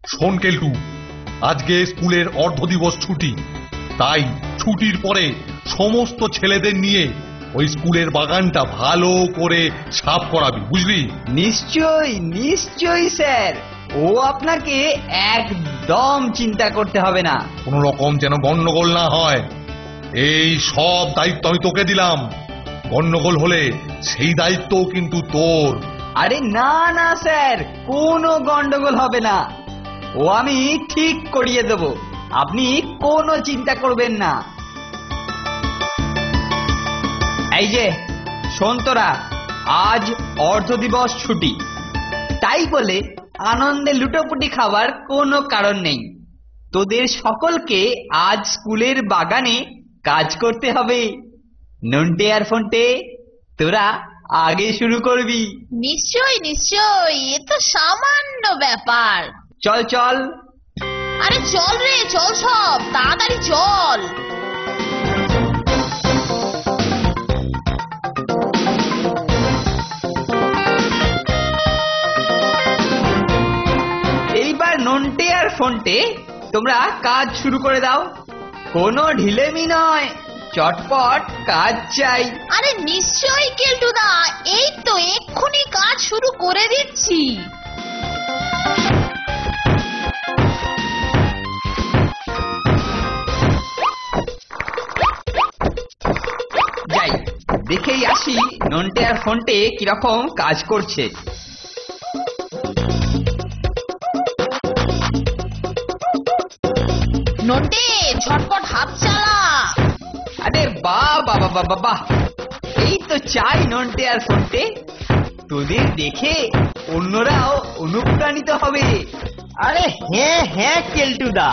শোন কেলটু, আজকে স্কুলের অর্ধ দিবস ছুটি, তাই ছুটির পরে সমস্ত ছেলেদের নিয়ে ওই স্কুলের বাগানটা ভালো করে সাফ করাবি, বুঝলি? নিশ্চয়ই নিশ্চয়ই স্যার, ও আপনাকে একদম চিন্তা করতে হবে না। কোন রকম যেন গন্ডগোল না হয়, এই সব দায়িত্ব আমি তোকে দিলাম। গন্ডগোল হলে সেই দায়িত্ব কিন্তু তোর। আরে না না স্যার, কোনো গন্ডগোল হবে না, ও আমি ঠিক করিয়ে দেব, আপনি কোনো চিন্তা করবেন না। এই যে শোন তোরা, আজ অর্ধ দিবস ছুটি, তাই বলে আনন্দে লুটোপুটি খাবার কোনো কারণ নেই। তোদের সকলকে আজ স্কুলের বাগানে কাজ করতে হবে। নন্টে আর ফন্টে, তোরা আগে শুরু করবি। নিশ্চয়ই নিশ্চয়ই, এ তো সামান্য ব্যাপার। চল চল। আরে চল রে, চল সব তাড়াতাড়ি চল। এইবার নন্টে আর ফন্টে, তোমরা কাজ শুরু করে দাও, কোনো ঢিলেমি নয়, চটপট কাজ চাই। আরে নিশ্চয়ই কেলটুদা, এই তো এক্ষুনি কাজ শুরু করে দিচ্ছি। যাই দেখেই আসি নন্টে আর ফন্টে কিরকম কাজ করছে। নন্টে, ঝটপট হাত চালা। আরে বাহ বাহ বাহ বাহ বাহ, এই তো চাই নন্টে আর ফন্টে, তোদের দেখে অন্যরাও অনুপ্রাণিত হবে। আরে হ্যাঁ হ্যাঁ কেলটুদা,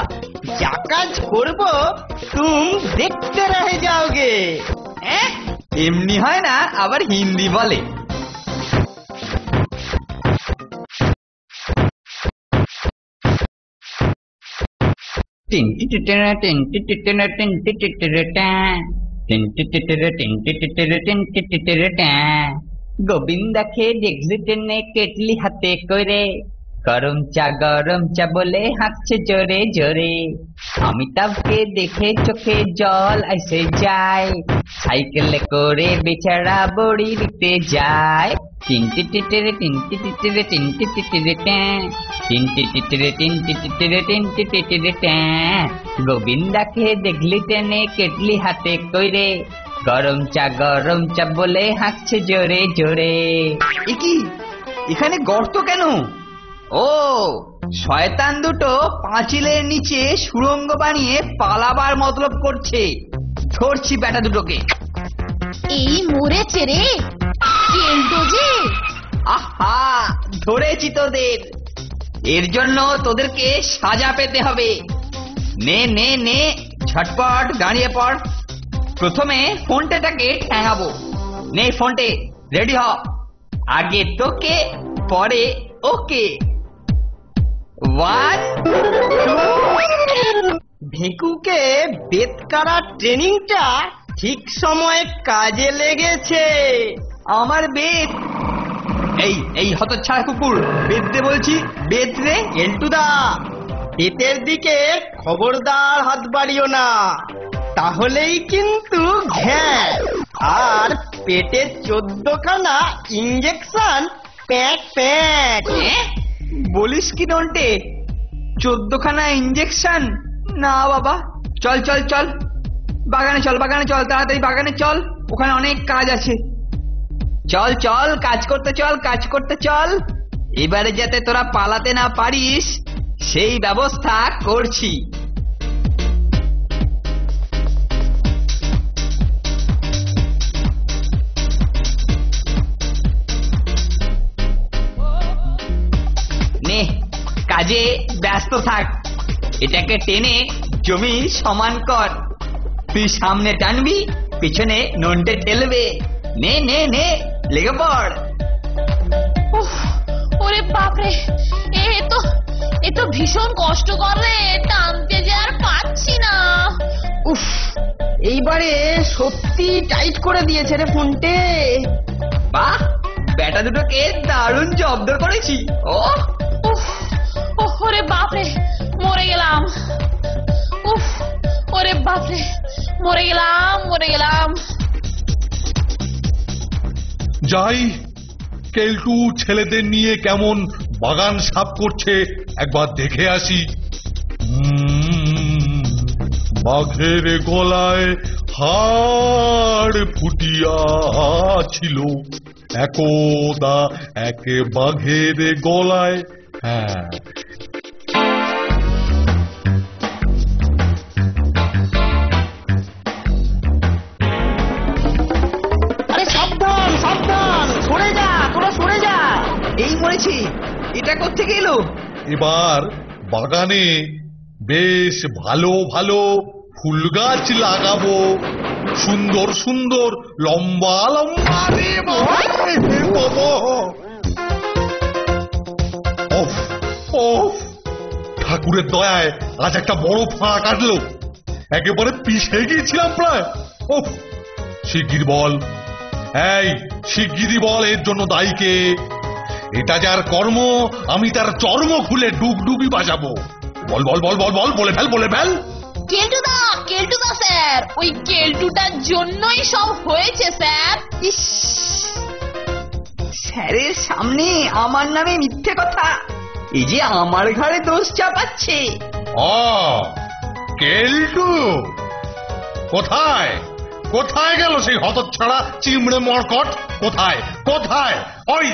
যা কাজ করবো তুম দেখতে রহে যাওগে। এমনি হয় না, আবার হিন্দি বলে। গোবিন্দা খেয়ে দেখছে টেনে কেটলি হাতে করে, গরম চা বলে হাঁকছে জোরে জোরে। অমিতাভকে দেখে চোখে জল এসে যায়, সাইকেলে করে বেচারা বড়ি দিতে যায়। টিনটি টিটেরে টিনটি টিটেরে টিনটি টিটেরে ট্যাঁ, টিনটি টিটেরে টিনটি টিটেরে টিনটি টিটেরে ট্যাঁ। গোবিন্দাকে দেখলি টেনে কেটলি হাতে কইরে, গরম চা বলে হাঁকছে জোরে জোরে। এ কি, এখানে গর্ত কেন? ও, শয়তান দুটো পাঁচিলের নিচে সুড়ঙ্গ বানিয়ে পালাবার মতলব করছে। ধরছি বেটা দুটোকে। এই মরেছে রে কেলটু যে। আহা, ধরেছি তোদের, এর জন্য তোদেরকে সাজা পেতে হবে। নে নে নে, ঝটপট দাঁড়িয়ে পড়। প্রথমে ফন্টেটাকে ঠ্যাঙাবো। নে ফন্টে, রেডি হ, আগে তোকে পরে ওকে। 1 2। ভেকুকে বেত কাটা ট্রেনিংটা ঠিক সময়ে কাজে লেগেছে। আমার বেত। এই এই হতচ্ছাড়া কুকুর, বেত দে বলছি, বেত রে। কেলটুদা, পেটের দিকে খবরদার হাত বাড়িও না, তাহলেই কিন্তু ঘ্যাঁ। আর পেটের 14খানা ইঞ্জেকশন প্যাক প্যাক। বলিস কি নন্টে, 14খানা ইঞ্জেকশন? না বাবা, চল চল চল, বাগানে চল, বাগানে চল, তাড়াতাড়ি বাগানে চল, ওখানে অনেক কাজ আছে। চল চল, কাজ করতে চল, কাজ করতে চল। এবারে যাতে তোরা পালাতে না পারিস সেই ব্যবস্থা করছি। নে, কাজে ব্যস্ত থাক, এটাকে টেনে জমি সমান কর। তুই সামনে টানবি, পিছনে নন্টে ঠেলবে। নে নে নে, লেগে পড়। উফ, ওরে বাপরে, এ তো ভীষণ কষ্টকর রে, টানতে যে আর পাচ্ছি না। উফ, এইবারে সত্যি টাইট করে দিয়েছে রে ফোনটে। বাহ, বেটা দুটোকে দারুণ জব্দ করেছি। ও উফ, ওরে বাপরে, মরে গেলাম। যাই, কেলটু ছেলেদের নিয়ে কেমন বাগান সাফ করছে একবার দেখে আসি। বাঘের গলায় হাড় ফুটিয়া ছিল, একদা এক বাঘের গলায়। হ্যাঁ, আরে সাবধান সাবধান, সরে যা তোরা, সরে যা। এই মরেছি, এটা কোত্থেকে এলো? এবার বাগানে বেশ ভালো ভালো ফুল গাছ লাগাবো, সুন্দর সুন্দর লম্বা লম্বা। রে বাবা, রে বাবা। ওফ ওফ, ঠাকুরের দয়ায় আজ একটা বড় ফাঁক কাটলো, একেবারে পিষে গিয়েছিলাম প্রায়। ওফ, শিগগির বল, এই শিগগিরই বল, এর জন্য দায়ী কে? এটা যার কর্ম, আমি তার চর্ম খুলে ডুগডুগি বাজাবো। বল বল বল বল বল, বলে ফেল বলে ফেল। কেলটুদা, কেলটুদা স্যার, ওই কেলটুটার জন্যই সব হয়েছে স্যার। ইস, স্যারের সামনে আমার নামে মিথ্যে কথা, এই যে আমার ঘরে দোষ চাপাচ্ছে। ও কেলটু, কোথায় কোথায় গেল সেই হতচ্ছাড়া চিমড়ে মরকট? কোথায় কোথায়? ওই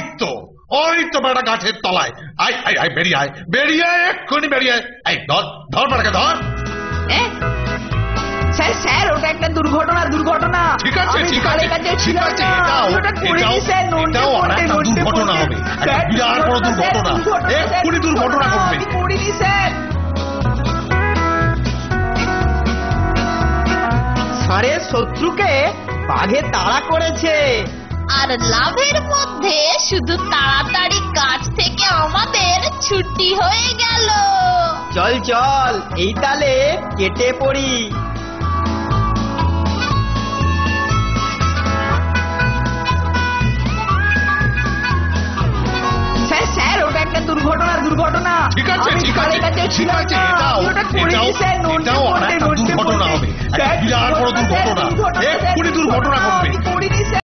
তো বেটা গাছের তলায়। আয় আয় আয়, বেরিয়ে আয়, বেরিয়ে আয়, এক্ষুনি বেরিয়ে আয়। এই ধর ধর বেটাকে ধর। স্যার স্যার, ওটা একটা দুর্ঘটনা, দুর্ঘটনা। ঠিক আছে আমি ঠিক ধারে আছে কাছে ঠিক ছিলাম আছে, না, এটাও আমি ওটা করিনি স্যার, নন্টে এটাও আর পড়তে, একটা নন্টে দুর্ঘটনা পড়তে। হবে, একটা স্যার, বিরাট বড় দুর্ঘটনা, স্যার, এক্ষুনি দুর্ঘটনা ঘটবে। আমি করিনি স্যার। স্যারের শত্রুকে বাঘে তাড়া করেছে। আর লাভের মধ্যে শুধু তাড়াতাড়ি কাজ থেকে আমাদের ছুটি হয়ে গেল। চল চল, এই তালে কেটে পড়ি। স্যার স্যার, ওটা একটা দুর্ঘটনা, দুর্ঘটনা। ঠিক আছে আমি ঠিক ধারে আছে কাছে ঠিক ছিলাম আছে, না, এটাও আমি ওটা করিনি স্যার, নন্টে এটাও আর পড়তে, একটা নন্টে দুর্ঘটনা পড়তে। হবে, একটা স্যার, বিরাট বড় দুর্ঘটনা, দুর্ঘটনা, স্যার, এক্ষুনি দুর্ঘটনা ঘটবে। আমি করিনি স্যার।